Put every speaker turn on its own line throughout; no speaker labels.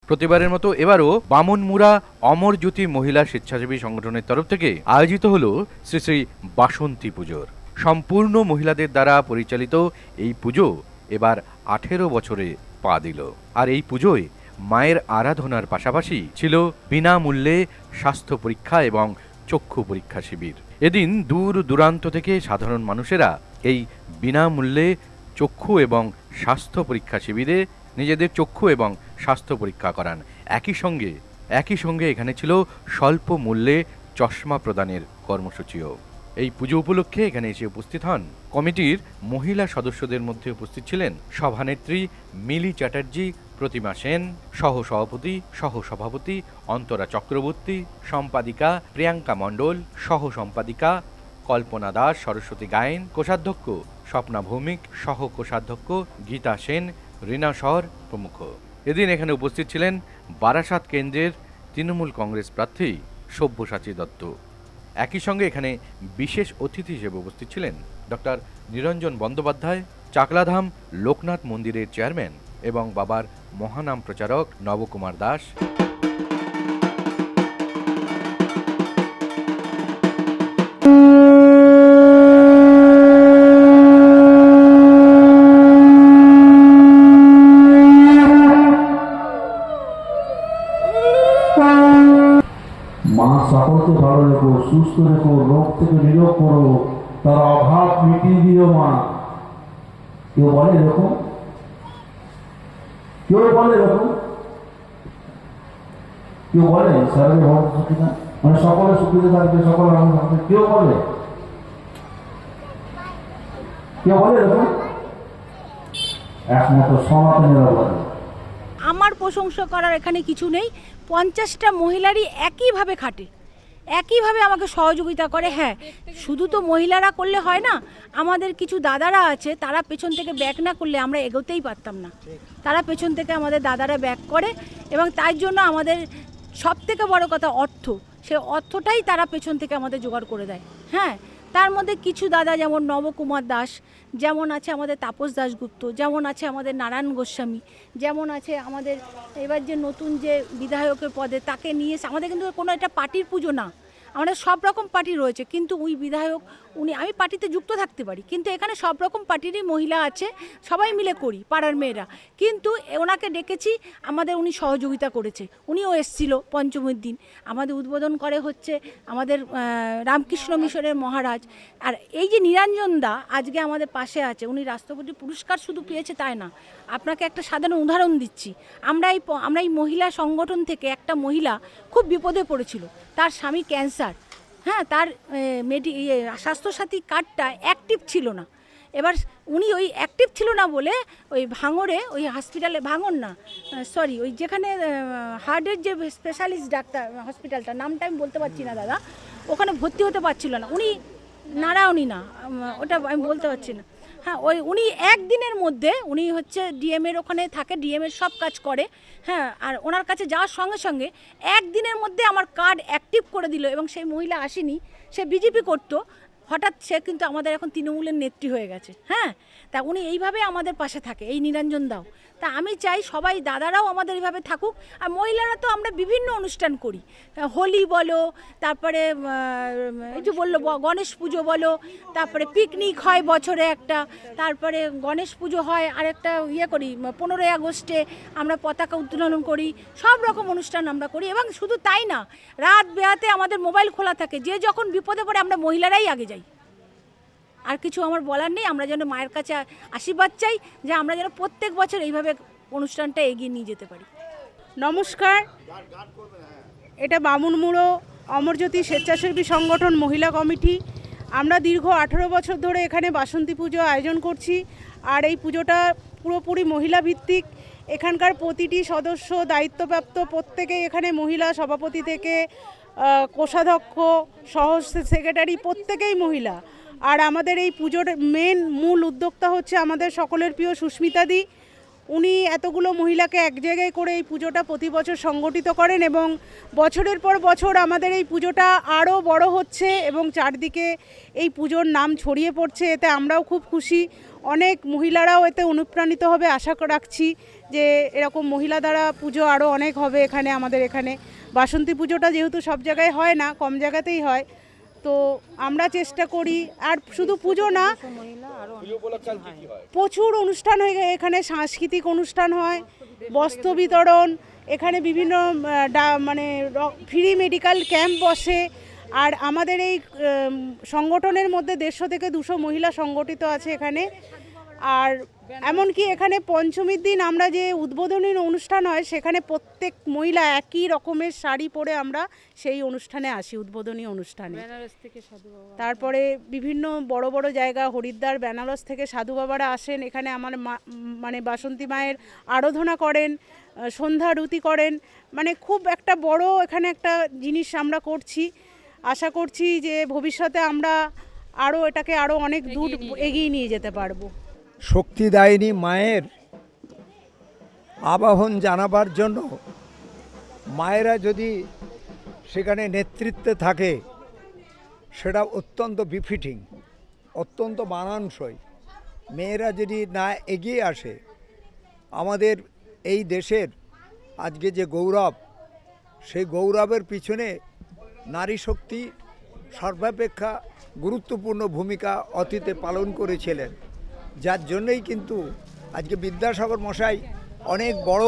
প্রতিবারের মতো এবারও বামনমুড়া অমর জ্যোতি মহিলা স্বেচ্ছাসেবী সংগঠনের তরফ থেকে আয়োজিত হলো শ্রী শ্রী বাসন্তী পুজোর। সম্পূর্ণ মহিলাদের দ্বারা পরিচালিত এই পুজো এবার 18 বছরে পা দিল। আর এই পুজোয় মায়ের আরাধনার পাশাপাশি ছিল বিনামূল্যে স্বাস্থ্য পরীক্ষা এবং চক্ষু পরীক্ষা শিবির। এদিন দূর দূরান্ত থেকে সাধারণ মানুষেরা এই বিনামূল্যে চক্ষু এবং স্বাস্থ্য পরীক্ষা শিবিরে নিজেদের চক্ষু এবং স্বাস্থ্য পরীক্ষা করান। একই সঙ্গে এখানে ছিল স্বল্প মূল্যে চশমা প্রদানের কর্মসূচিও। এই পুজো উপলক্ষে এখানে এসে উপস্থিত হন কমিটির মহিলা সদস্যদের মধ্যে উপস্থিত ছিলেন সভানেত্রী মিলি চ্যাটার্জি, প্রতিমা সেন, সহসভাপতি অন্তরা চক্রবর্তী, সম্পাদিকা প্রিয়াঙ্কা মণ্ডল, সহ সম্পাদিকা কল্পনা দাস, সরস্বতী গায়েন, কোষাধ্যক্ষ স্বপ্না ভৌমিক, সহ কোষাধ্যক্ষ গীতা সেন, রীনা সর প্রমুখ। এদিন এখানে উপস্থিত ছিলেন বারাসাত কেন্দ্রের তৃণমূল কংগ্রেস প্রার্থী সব্যসাচী দত্ত। একই সঙ্গে এখানে বিশেষ অতিথি হিসেবে উপস্থিত ছিলেন ডক্টর নিরঞ্জন বন্দ্যোপাধ্যায়, চাকলাধাম লোকনাথ মন্দিরের চেয়ারম্যান এবং বাবার মহানাম প্রচারক নবকুমার দাস।
মা সকলকে ভালো রেখো, সুস্থ রেখো, রোগ থেকে নিরোগ করো, তার অভাব মিটিয়ে দিও মা। কেউ বলে এরকম? কেউ বলে এরকম? কেউ বলে সারা ভোগ সুখিনা, মানে সকলে সুখীতে থাকবে, সকলে আনন্দ থাকবে? কেউ বলে? কেউ বলে এরকম? একমাত্র সনাতনীরা বলে।
আমার প্রশংসা করার এখানে কিছু নেই। 50টা মহিলারই একইভাবে খাটে, একইভাবে আমাকে সহযোগিতা করে। হ্যাঁ, শুধু তো মহিলারা করলে হয় না, আমাদের কিছু দাদারা আছে, তারা পেছন থেকে ব্যাক না করলে আমরা এগোতেই পারতাম না। তারা পেছন থেকে আমাদের দাদারা ব্যাক করে এবং তাই জন্য আমাদের সব থেকে বড় কথা অর্থ, সে অর্থটাই তারা পেছন থেকে আমাদের জোগাড় করে দেয়। হ্যাঁ, তার মধ্যে কিছু দাদা যেমন নবকুমার দাস, যেমন আছে আমাদের তাপস দাশগুপ্ত, যেমন আছে আমাদের নারায়ণ গোস্বামী, যেমন আছে আমাদের এবার যে নতুন যে বিধায়কের পদে তাকে নিয়ে আমাদের কিন্তু কোনো একটা পার্টির পুজো না, আমাদের সব রকম পার্টি রয়েছে, কিন্তু ওই বিধায়ক উনি, আমি পার্টিতে যুক্ত থাকতে পারি কিন্তু এখানে সব রকম পার্টিরই মহিলা আছে, সবাই মিলে করি পাড়ার মেয়েরা, কিন্তু ওনাকে ডেকেছি, আমাদের উনি সহযোগিতা করেছে। উনিও এসেছিল পঞ্চমীর দিন, আমাদের উদ্বোধন করে হচ্ছে আমাদের রামকৃষ্ণ মিশনের মহারাজ। আর এই যে নিরঞ্জন দা আজকে আমাদের পাশে আছে, উনি রাষ্ট্রপতি পুরস্কার শুধু পেয়েছে তাই না, আপনাকে একটা সাধারণ উদাহরণ দিচ্ছি। আমরা এই মহিলা সংগঠন থেকে একটা মহিলা খুব বিপদে পড়েছিল, তার স্বামী ক্যান্সার। হ্যাঁ, তার স্বাস্থ্যসাথী কার্ডটা অ্যাক্টিভ ছিল না। এবার উনি ওই অ্যাক্টিভ ছিল না বলে ওই ভাঙড়ে, ওই হসপিটালে, ভাঙড় না সরি, ওই যেখানে হার্টের যে স্পেশালিস্ট ডাক্তার হসপিটালটা, নামটা আমি বলতে পারছি না দাদা, ওখানে ভর্তি হতে পারছিল না। উনি নারায়ণী না, ওটা আমি বলতে পারছি না। হ্যাঁ, উনি একদিনের মধ্যে, উনি হচ্ছে ডিএমের ওখানে থাকে, ডিএমের সব কাজ করে। হ্যাঁ, আর ওনার কাছে যাওয়ার সঙ্গে সঙ্গে একদিনের মধ্যে আমার কার্ড অ্যাক্টিভ করে দিল এবং সেই মহিলা আসেনি, সে বিজেপি করতো, হঠাৎ সে কিন্তু আমাদের এখন তৃণমূলের নেত্রী হয়ে গেছে। হ্যাঁ, তা উনি এইভাবে আমাদের পাশে থাকে, এই নিরঞ্জন দাও। তা আমি চাই সবাই দাদারাও আমাদের এইভাবে থাকুক। আর মহিলারা তো আমরা বিভিন্ন অনুষ্ঠান করি, হোলি বলো, তারপরে এই যে বললো গণেশ পুজো বলো, তারপরে পিকনিক হয় বছরে একটা, তারপরে গণেশ পুজো হয়, আর একটা করি 15ই আগস্টে আমরা পতাকা উত্তোলন করি, সব রকম অনুষ্ঠান আমরা করি। এবং শুধু তাই না, রাত বেরাতে আমাদের মোবাইল খোলা থাকে, যে যখন বিপদে পড়ে আমরা মহিলারাই আগে যাই। আর কিছু আমার বলার নেই, আমরা যেন মায়ের কাছে আশীর্বাদ চাই যে আমরা যেন প্রত্যেক বছর এইভাবে অনুষ্ঠানটা এগিয়ে নিয়ে যেতে পারি।
নমস্কার, এটা বামুনমুড়ো অমরজ্যোতি স্বেচ্ছাসেবী সংগঠন মহিলা কমিটি। আমরা দীর্ঘ 18 বছর ধরে এখানে বাসন্তী পুজো আয়োজন করছি। আর এই পুজোটা পুরোপুরি মহিলা ভিত্তিক। এখানকার প্রতিটি সদস্য দায়িত্বপ্রাপ্ত, প্রত্যেকেই এখানে মহিলা, সভাপতি থেকে কোষাধ্যক্ষ, সহ সেক্রেটারি প্রত্যেকেই মহিলা। আর আমাদের এই পুজোর মূল উদ্যোক্তা হচ্ছে আমাদের সকলের প্রিয় সুস্মিতাদি। উনি এতগুলো মহিলাকে এক জায়গায় করে এই পুজোটা প্রতি বছর সংগঠিত করেন এবং বছরের পর বছর আমাদের এই পুজোটা আরও বড় হচ্ছে এবং চারদিকে এই পুজোর নাম ছড়িয়ে পড়ছে। এতে আমরাও খুব খুশি, অনেক মহিলারাও এতে অনুপ্রাণিত হবে আশা রাখছি। যে এরকম মহিলা দ্বারা পুজো আরও অনেক হবে এখানে, আমাদের এখানে বাসন্তী পুজোটা যেহেতু সব জায়গায় হয় না, কম জায়গাতেই হয়, তো আমরা চেষ্টা করি। আর শুধু পুজো না, প্রচুর অনুষ্ঠান হয় এখানে, সাংস্কৃতিক অনুষ্ঠান হয়, বস্ত্র বিতরণ, এখানে বিভিন্ন মানে ফ্রি মেডিকেল ক্যাম্প বসে। আর আমাদের এই সংগঠনের মধ্যে 150 থেকে 200 মহিলা সংগঠিত আছে এখানে। আর এমনকি এখানে পঞ্চমীর দিন আমরা যে উদ্বোধনী অনুষ্ঠান হয় সেখানে প্রত্যেক মহিলা একই রকমের শাড়ি পরে আমরা সেই অনুষ্ঠানে আসি, উদ্বোধনী অনুষ্ঠানে। তারপরে বিভিন্ন বড় বড় জায়গা, হরিদ্বার, বেনারস থেকে সাধু বাবারা আসেন এখানে, আমার মানে বাসন্তী মায়ের আরাধনা করেন, সন্ধ্যা আরতি করেন। মানে খুব একটা বড় এখানে একটা জিনিস আমরা করছি। আশা করছি যে ভবিষ্যতে আমরা এটাকে আরও অনেক দূর এগিয়ে নিয়ে যেতে পারবো।
শক্তিদায়িনী মায়ের আবাহন জানাবার জন্য মায়েরা যদি সেখানে নেতৃত্বে থাকে সেটা অত্যন্ত বিফিটিং, অত্যন্ত মানানসই। মেয়েরা যদি না এগিয়ে আসে, আমাদের এই দেশের আজকে যে গৌরব, সেই গৌরবের পিছনে নারী শক্তি সর্বাপেক্ষা গুরুত্বপূর্ণ ভূমিকা অতীতে পালন করেছিলেন, যার জন্যই কিন্তু আজকে বিদ্যাসাগর মশাই অনেক বড়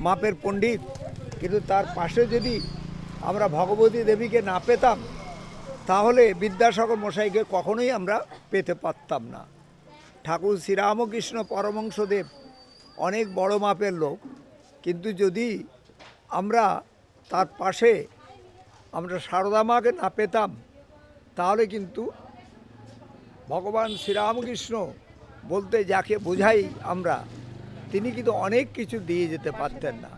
মাপের পণ্ডিত, কিন্তু তার পাশে যদি আমরা ভগবতী দেবীকে না পেতাম তাহলে বিদ্যাসাগর মশাইকে কখনোই আমরা পেতে পারতাম না। ঠাকুর শ্রীরামকৃষ্ণ পরমহংসদেব অনেক বড় মাপের লোক, কিন্তু যদি আমরা তার পাশে আমরা সারদা মাকে না পেতাম তাহলে কিন্তু ভগবান শ্রীরামকৃষ্ণ বলতে যাকে বোঝাই আমরা, তিনি কিন্তু অনেক কিছু দিয়ে যেতে পারতেন না।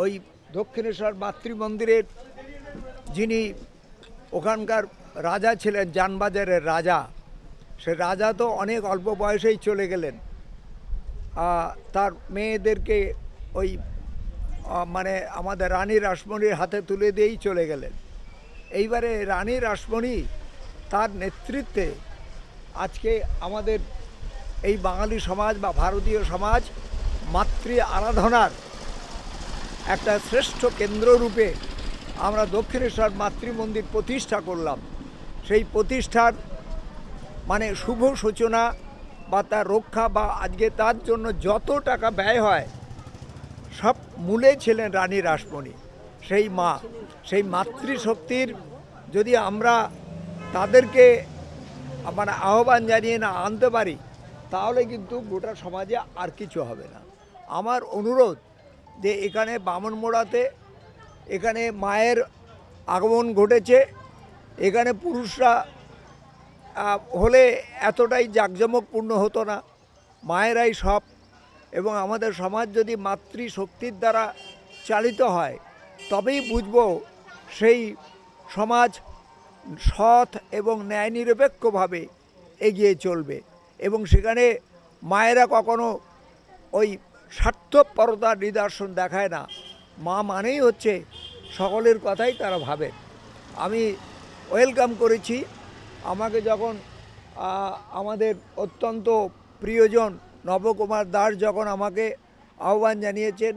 ওই দক্ষিণেশ্বর মাতৃমন্দিরের যিনি ওখানকার রাজা ছিলেন, জানবাজারের রাজা, সে রাজা তো অনেক অল্প বয়সেই চলে গেলেন, তার মেয়েদেরকে ওই মানে আমাদের রানী রাসমণির হাতে তুলে দিয়েই চলে গেলেন। এইবারে রানী রাসমণি তার নেতৃত্বে আজকে আমাদের এই বাঙালি সমাজ বা ভারতীয় সমাজ মাতৃ আরাধনার একটা শ্রেষ্ঠ কেন্দ্ররূপে আমরা দক্ষিণেশ্বর মাতৃমন্দির প্রতিষ্ঠা করলাম। সেই প্রতিষ্ঠার মানে শুভ সূচনা বা তার রক্ষা বা আজকে তার জন্য যত টাকা ব্যয় হয় সব মূলে ছিলেন রানী রাসমণি, সেই মা। সেই মাতৃশক্তির যদি আমরা তাদেরকে মানে আহ্বান জানিয়ে না আনতে পারি তাহলে কিন্তু গোটা সমাজে আর কিছু হবে না। আমার অনুরোধ যে এখানে বামনমোড়াতে এখানে মায়ের আগমন ঘটেছে, এখানে পুরুষরা হলে এতটাই জাঁকজমকপূর্ণ হতো না, মায়েরাই সব। এবং আমাদের সমাজ যদি মাতৃশক্তির দ্বারা চালিত হয় তবেই বুঝব সেই সমাজ সৎ এবং ন্যায় নিরপেক্ষভাবে এগিয়ে চলবে। এবং সেখানে মায়েরা কখনো ওই স্বার্থপরতার নিদর্শন দেখায় না। মা মানেই হচ্ছে সকলের কথাই তারা ভাবে। আমি ওয়েলকাম করেছি, আমাকে যখন আমাদের অত্যন্ত প্রিয়জন নবকুমার দাস যখন আমাকে আহ্বান জানিয়েছেন,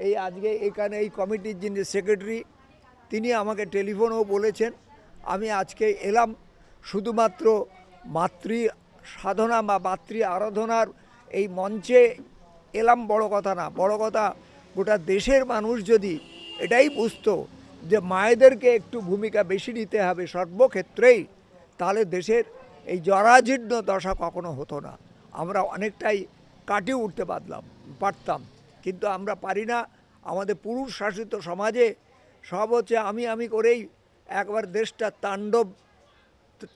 এই আজকে এখানে এই কমিটির যিনি সেক্রেটারি, তিনি আমাকে টেলিফোনেও বলেছেন, আমি আজকে এলাম শুধুমাত্র মাতৃ সাধনা বা মাতৃ আরাধনার এই মঞ্চে এলাম, বড় কথা না। বড় কথা গোটা দেশের মানুষ যদি এটাই বুঝতো যে মায়েদেরকে একটু ভূমিকা বেশি নিতে হবে সর্বক্ষেত্রেই, তাহলে দেশের এই জরাজীর্ণ দশা কখনো হতো না। আমরা অনেকটাই কাটিয়ে উঠতে পারতাম, কিন্তু আমরা পারি না। আমাদের পুরুষ শাসিত সমাজে সব হচ্ছে আমি করেই একবার দেশটা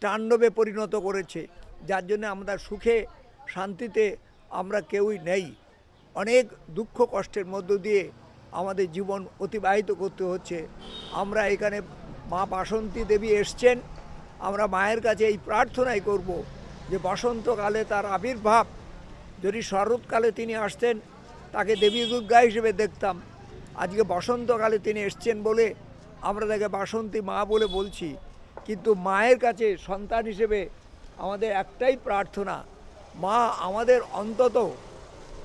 তাণ্ডবে পরিণত করেছে, যার জন্য আমরা সুখে শান্তিতে আমরা কেউই নেই। অনেক দুঃখ কষ্টের মধ্য দিয়ে আমাদের জীবন অতিবাহিত করতে হচ্ছে। আমরা এখানে মা বাসন্তী দেবী এসছেন, আমরা মায়ের কাছে এই প্রার্থনাই করব যে বসন্তকালে তার আবির্ভাব, যদি শরৎকালে তিনি আসতেন তাকে দেবী দুর্গা হিসেবে দেখতাম, আজকে বসন্তকালে তিনি এসছেন বলে আমরা তাকে বাসন্তী মা বলে বলছি। কিন্তু মায়ের কাছে সন্তান হিসেবে আমাদের একটাই প্রার্থনা, মা আমাদের অন্তত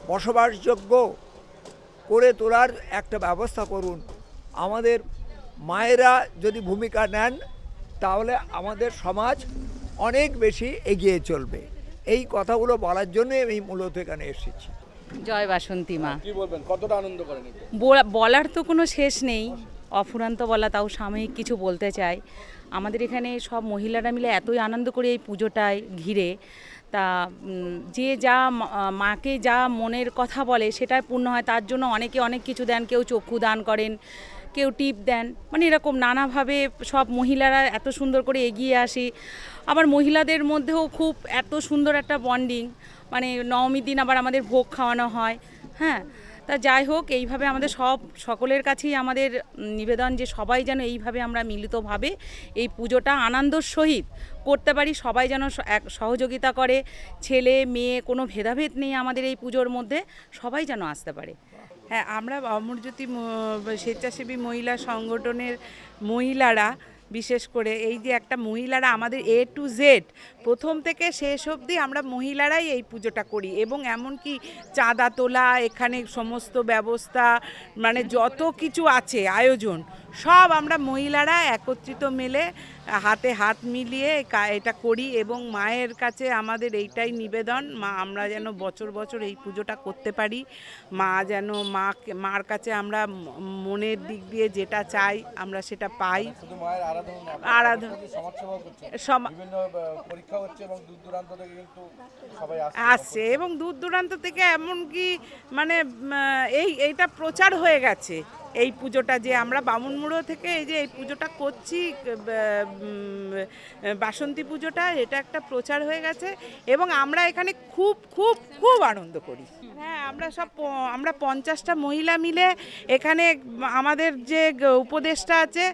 বসবাসযোগ্য করে তোলার একটা ব্যবস্থা করুন। আমাদের মায়েরা যদি ভূমিকা নেন তাহলে আমাদের সমাজ অনেক বেশি এগিয়ে চলবে। এই কথাগুলো বলার জন্য আমি মূলত এখানে এসেছি।
জয় বাসন্তী মা।
কি বলবেন, কতটা আনন্দ করেন?
বলার তো কোনো শেষ নেই, অফুরন্ত বলা, তাও সাময়িক কিছু বলতে চাই। আমাদের এখানে সব মহিলারা মিলে এতই আনন্দ করে এই পুজোটায় ঘিরে, তা যে যা মাকে যা মনের কথা বলে সেটাই পূর্ণ হয়। তার জন্য অনেকে অনেক কিছু দেন, কেউ চক্ষু দান করেন, কেউ টিপ দেন, মানে এরকম নানাভাবে সব মহিলারা এত সুন্দর করে এগিয়ে আসি। আবার মহিলাদের মধ্যেও খুব এত সুন্দর একটা বন্ডিং, মানে নবমীর দিন আবার আমাদের ভোগ খাওয়ানো হয়। হ্যাঁ, তা যাই হোক, এইভাবে আমাদের সকলের কাছেই আমাদের নিবেদন যে সবাই যেন এইভাবে আমরা মিলিতভাবে এই পুজোটা আনন্দর সহিত করতে পারি। সবাই যেন এক সহযোগিতা করে, ছেলে মেয়ে কোনো ভেদাভেদ নেই আমাদের এই পুজোর মধ্যে, সবাই যেন আসতে পারে।
হ্যাঁ, আমরা অমরজ্যোতি স্বেচ্ছাসেবী মহিলা সংগঠনের মহিলারা, বিশেষ করে এই যে একটা মহিলারা আমাদের A to Z প্রথম থেকে শেষ অবধি আমরা মহিলারাই এই পুজোটা করি, এবং এমনকি চাঁদা তোলা, এখানে সমস্ত ব্যবস্থা, মানে যত কিছু আছে আয়োজন, সব আমরা মহিলারা একত্রিত মিলে হাতে হাত মিলিয়ে এটা করি। এবং মায়ের কাছে আমাদের এইটাই নিবেদন, মা আমরা যেন বছর বছর এই পুজোটা করতে পারি। মা যেন মার কাছে আমরা মনের দিক দিয়ে যেটা চাই আমরা সেটা পাই। আরাধনা আসছে, এবং দূর দূরান্ত থেকে, এমনকি মানে এইটা প্রচার হয়ে গেছে এই পুজোটা, যে আমরা বামুনমুড়ো থেকে এই যে এই পুজোটা করছি, বাসন্তী পুজোটা, এটা একটা প্রচার হয়ে গেছে এবং আমরা এখানে খুব খুব খুব আনন্দ করি। হ্যাঁ, আমরা 50টা মহিলা মিলে এখানে, আমাদের যে উপদেষ্টা আছে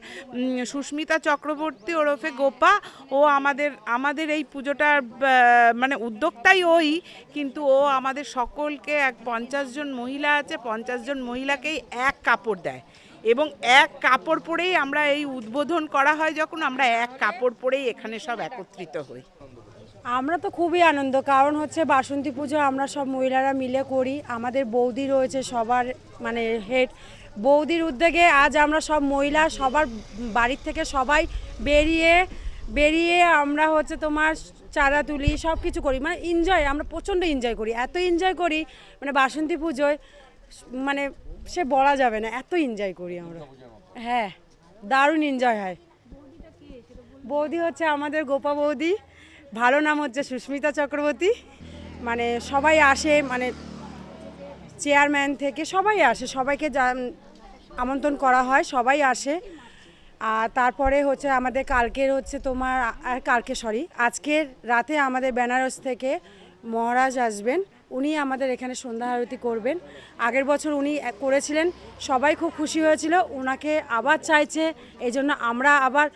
সুস্মিতা চক্রবর্তী ওরফে গোপা, ও আমাদের এই পুজোটার মানে উদ্যোক্তাই ওই, কিন্তু ও আমাদের সকলকে 50 জন মহিলা আছে, 50 জন মহিলাকেই এক কাপড় দেয়, এবং এক কাপড় পরেই আমরা এই উদ্বোধন করা হয়, যখন আমরা এক কাপড় পরেই এখানে সব একত্রিত হই।
আমরা তো খুবই আনন্দ, কারণ হচ্ছে বাসন্তী পুজো আমরা সব মহিলারা মিলে করি। আমাদের বৌদি রয়েছে সবার, মানে হেড বৌদির উদ্যোগে আজ আমরা সব মহিলা সবার বাড়ির থেকে সবাই বেরিয়ে আমরা হচ্ছে তোমার চাঁদা তুলি, সব কিছু করি, মানে এনজয়, আমরা প্রচণ্ড এনজয় করি, এত এনজয় করি মানে বাসন্তী পুজোয়, মানে সে বলা যাবে না, এত এনজয় করি আমরা। হ্যাঁ, দারুণ এনজয় হয়। বৌদি হচ্ছে আমাদের গোপা বৌদি, ভালো নাম হচ্ছে সুস্মিতা চক্রবর্তী। মানে সবাই আসে, মানে চেয়ারম্যান থেকে সবাই আসে, সবাইকে আমন্ত্রণ করা হয়, সবাই আসে। আর তারপরে হচ্ছে আমাদের আজকের রাতে আমাদের বেনারস থেকে মহারাজ আসবেন, উনি আমাদের এখানে সন্ধ্যা আরতি করবেন। আগের বছর উনি করেছিলেন, সবাই খুব খুশি হয়েছিল, ওনাকে আবার চাইছে, এই জন্য আমরা আবার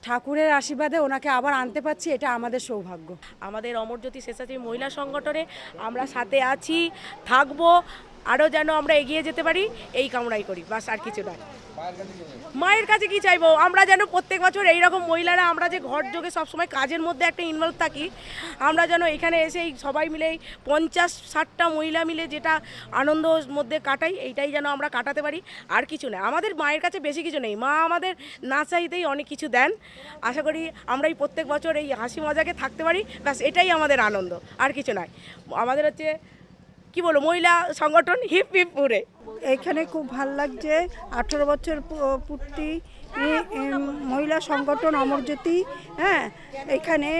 ঠাকুরের আশীর্বাদে ওনাকে আবার আনতে পারছি, এটা আমাদের সৌভাগ্য।
আমাদের অমরজ্যোতি স্বেচ্ছাসেবী মহিলা সংগঠনে আমরা সাথে আছি, থাকবো, আরও যেন আমরা এগিয়ে যেতে পারি, এই কামনাই করি, বাস আর কিছু নয়। মায়ের কাছে কি চাইবো, আমরা যেন প্রত্যেক বছর এইরকম মহিলারা, আমরা যে ঘর যোগে সবসময় কাজের মধ্যে একটা ইনভলভ থাকি, আমরা যেন এখানে এসে সবাই মিলে 50-60টা মহিলা মিলে যেটা আনন্দর মধ্যে কাটাই, এইটাই যেন আমরা কাটাতে পারি, আর কিছু না। আমাদের মায়ের কাছে বেশি কিছু নেই, মা আমাদের না চাইতেই অনেক কিছু দেন। আশা করি আমরা এই প্রত্যেক বছর এই হাসি মজাকে থাকতে পারি, ব্যাস এটাই আমাদের আনন্দ, আর কিছু নয়। আমাদের হচ্ছে কি বলবো, মহিলা সংগঠন হিপ হিপ পুরে।
এখানে খুব ভাল লাগছে, 18 বছর পূর্তি মহিলা সংগঠন অমরজ্যোতি। হ্যাঁ, এখানে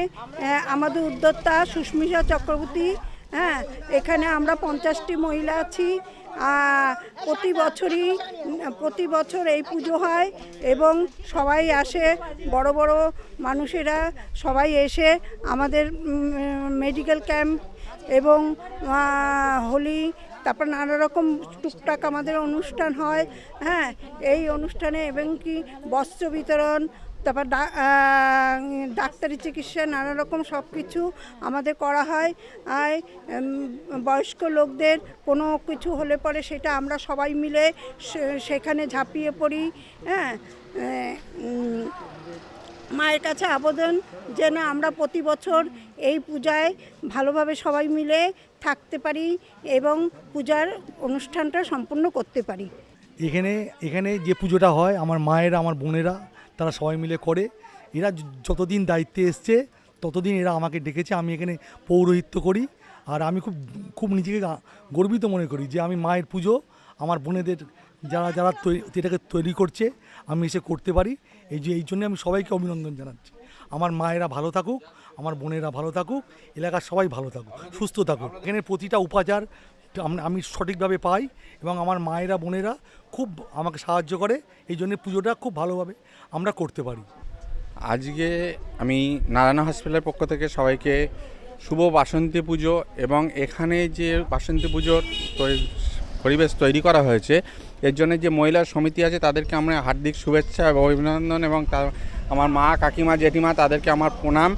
আমাদের উদ্যোক্তা সুস্মিতা চক্রবর্তী। হ্যাঁ, এখানে আমরা 50টি মহিলা আছি। প্রতি বছর এই পুজো হয় এবং সবাই আসে, বড় বড় মানুষেরা সবাই এসে আমাদের মেডিকেল ক্যাম্প এবং হোলি, তারপর নানা রকম টুকটাক আমাদের অনুষ্ঠান হয়। হ্যাঁ, এই অনুষ্ঠানে এবং কি বস্ত্র বিতরণ, তারপর ডাক্তারি চিকিৎসা, নানা রকম সব কিছু আমাদের করা হয়। আর বয়স্ক লোকদের কোনো কিছু হলে পরে সেটা আমরা সবাই মিলে সেখানে ঝাঁপিয়ে পড়ি। হ্যাঁ, মায়ের কাছে আবেদন যেন আমরা প্রতি বছর এই পূজায় ভালোভাবে সবাই মিলে থাকতে পারি এবং পূজার অনুষ্ঠানটা সম্পূর্ণ করতে পারি।
এখানে যে পুজোটা হয় আমার মায়েরা আমার বোনেরা তারা সবাই মিলে করে। এরা যতদিন দায়িত্বে এসছে ততদিন এরা আমাকে ডেকেছে, আমি এখানে পৌরোহিত্য করি। আর আমি খুব নিজেকে গর্বিত মনে করি যে আমি মায়ের পুজো আমার বোনেদের যারা যারা এটাকে তৈরি করছে আমি এসে করতে পারি। এই জন্য আমি সবাইকে অভিনন্দন জানাচ্ছি। আমার মায়েরা ভালো থাকুক, আমার বোনেরা ভালো থাকুক, এলাকার সবাই ভালো থাকুক, সুস্থ থাকুক। এখানে প্রতিটা উপাচার আমি সঠিকভাবে পাই এবং আমার মায়েরা বোনেরা খুব আমাকে সাহায্য করে। এই জন্য পুজোটা খুব ভালোভাবে আমরা করতে পারি।
আজকে আমি নারায়ণ হসপিটালের পক্ষ থেকে সবাইকে শুভ বাসন্তী পুজো এবং এখানে যে বাসন্তী পুজোর পরিবেশ তৈরি করা হয়েছে এর জন্য যে মহিলা সমিতি আছে তাদেরকে আমরা হার্দিক শুভেচ্ছা এবং অভিনন্দন, এবং আমার মা কাকিমা জেঠিমা তাদেরকে আমার প্রণাম।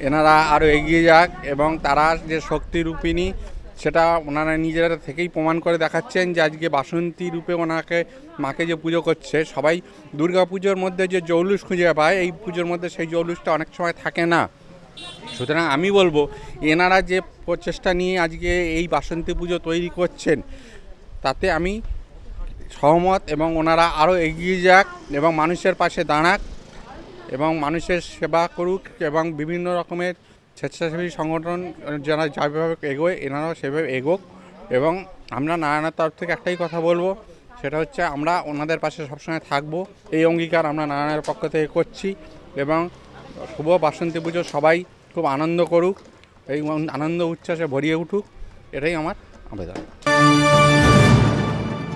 এনারা আরও এগিয়ে যাক এবং তারা যে শক্তিরূপিণী সেটা ওনারা নিজেরা থেকেই প্রমাণ করে দেখাচ্ছেন যে আজকে বাসন্তী রূপে ওনাকে মাকে যে পুজো করছে। সবাই দুর্গা পুজোর মধ্যে যে জৌলুস খুঁজে পায় এই পুজোর মধ্যে সেই জৌলুসটা অনেক সময় থাকে না। সুতরাং আমি বলবো এনারা যে প্রচেষ্টা নিয়ে আজকে এই বাসন্তী পুজো তৈরি করছেন তাতে আমি সহমত, এবং ওনারা আরও এগিয়ে যাক এবং মানুষের পাশে দাঁড়াক এবং মানুষের সেবা করুক এবং বিভিন্ন রকমের স্বেচ্ছাসেবী সংগঠন যারা যেভাবে এগোয় এনারাও সেভাবে এগোক। এবং আমরা নারায়ণের তরফ থেকে একটাই কথা বলবো, সেটা হচ্ছে আমরা ওনাদের পাশে সবসময় থাকবো। এই অঙ্গীকার আমরা নারায়ণের পক্ষ থেকে করছি এবং শুভ বাসন্তী পুজো সবাই খুব আনন্দ করুক, এই আনন্দ উচ্ছ্বাসে ভরিয়ে উঠুক, এটাই আমার আবেদন।